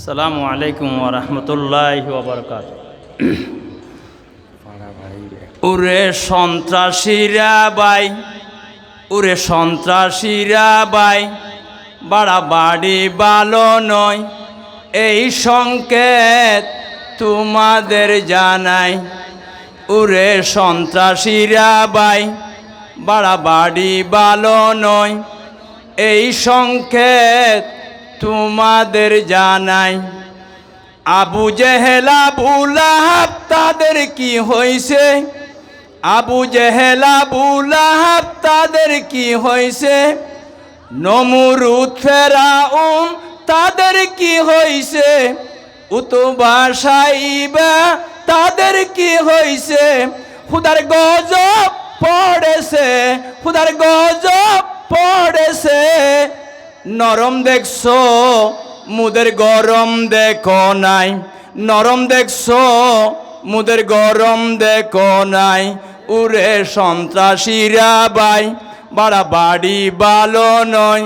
আসসালামু আলাইকুম ওয়া রাহমাতুল্লাহি ওয়া বারাকাতুহু। ওরে সন্ত্রাসীরা বাই, ওরে সন্ত্রাসীরা বাই, বাড়াবাড়ি ভালো নয়, এই সংকেত তোমাদের জানাই। ওরে সন্ত্রাসীরা বাই, বাড়াবাড়ি ভালো নয়, এই সংকেত তোমাদের জানাই। আবু জেহেল আবু লাহাব তাদের কি হইছে? আবু জেহেল আবু লাহাব তাদের কি হইছে? নমরুদ ফেরাউন তাদের কি হইছে? উতবা সাইবা তাদের কি হইছে? খুদার গজব পড়েছে, খুদার গজব পড়েছে। নরম দেখছো মুদের গরম দেখো নাই, নরম দেখছো মুদের গরম দেখো নাই। উরে সন্ত্রাসীরা বাই, বাড়াবাড়ি ভালো নয়,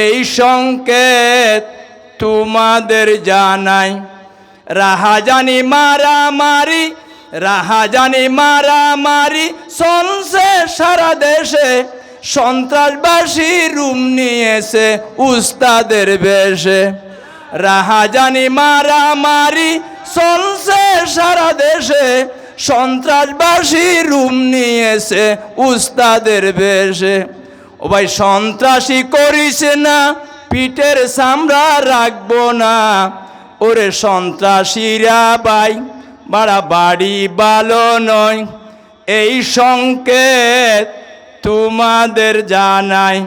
এই সংকেত তোমাদের জানাই। রাহাজানি মারামারি, রাহাজানি মারামারি চলছে সারা দেশে, সন্ত্রাসবাসী রুম নিয়েছে উস্তাদের বেশে। রাহাজানি মারামারি চলছে সারা দেশে, সন্ত্রাসবাসী রুম নিয়েছে উস্তাদের বেশে। ও ভাই সন্ত্রাসী করিছে না, পিঠের চামড়া রাখবো না। ওরে সন্ত্রাসীরা বাই, বাড়াবাড়ি ভালো নয়, এই সংকেত তোমাদের জানাই।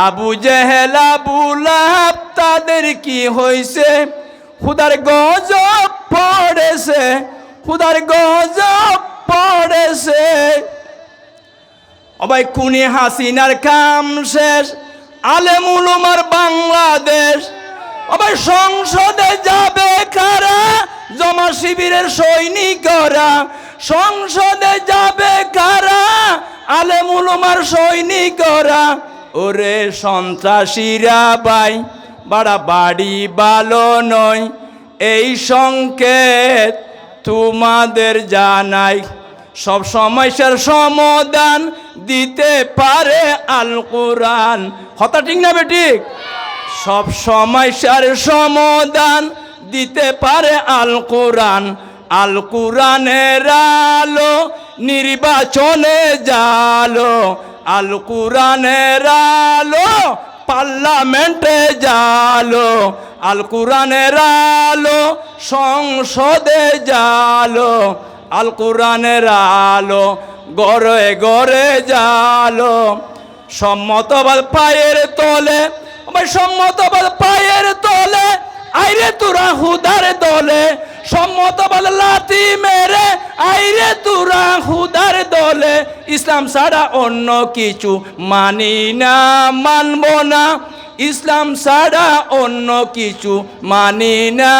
আবু জেহেল আবু লাহাব তাদের কি হইছে? খুদার গজব পড়েছে, খুদার গজব পড়েছে। ও ভাই খুনি হাসিনার কাম শেষ, আলেম উলামার বাংলাদেশ। ও ভাই সংসদে যাবে কারা? জমা শিবিরের সৈনিকরা। সংসদে যাবে কারা? আলেম উলামার সৈনিকরা। ওরে সন্ত্রাসীরা বাই, বাড়াবাড়ি ভালো নয়, এই সংকেত তোমাদের জানাই। সব সমস্যার সমাধান দিতে পারে আল কোরআন। কথা ঠিক না বেঠিক? সব সমস্যার সমাধান দিতে পারে আল কোরআন। আল কোরআনের আলো নির্বাচনে জালো, আল কোরআনের আলো পার্লামেন্টে জালো, আল কোরআনের আলো সংসদে জালো, আল কোরআনের আলো গড়ে গড়ে জালো। সম্মতবাদ পায়ের তলে, সম্মতবাদ পায়ের তলে, আইরে তোরা হুদার দলে। সম্মতবাদ লাথি মেরে, আইরে তোরা হুদার দলে। ইসলাম ছাড়া অন্য কিছু মানি না, মানব না। ইসলাম ছাড়া অন্য কিছু মানি না,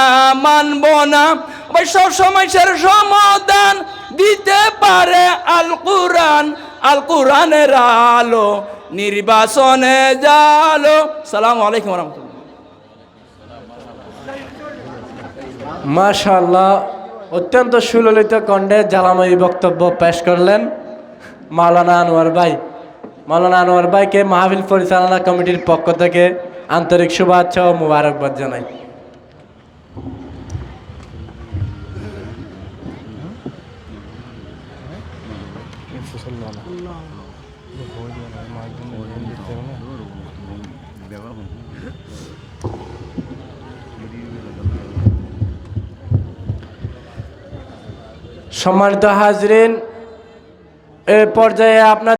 মানব না। ভাই সব সমস্যার সমাধান দিতে পারে আল কোরআন। আল কোরআনের আলো নির্বাচনে জালো। সালামু আলাইকুম ওয়া রাহমাতুল্লাহ। মাশাআল্লাহ, অত্যন্ত সুললিত কণ্ঠে জ্বালাময়ী বক্তব্য পেশ করলেন মাওলানা আনোয়ার ভাই। মাওলানা আনোয়ার ভাইকে মাহফিল পরিচালনা কমিটির পক্ষ থেকে আন্তরিক শুভেচ্ছা ও মুবারকবাদ জানাই। সম্মানিত হাজরিন, এ পর্যায়ে আপনার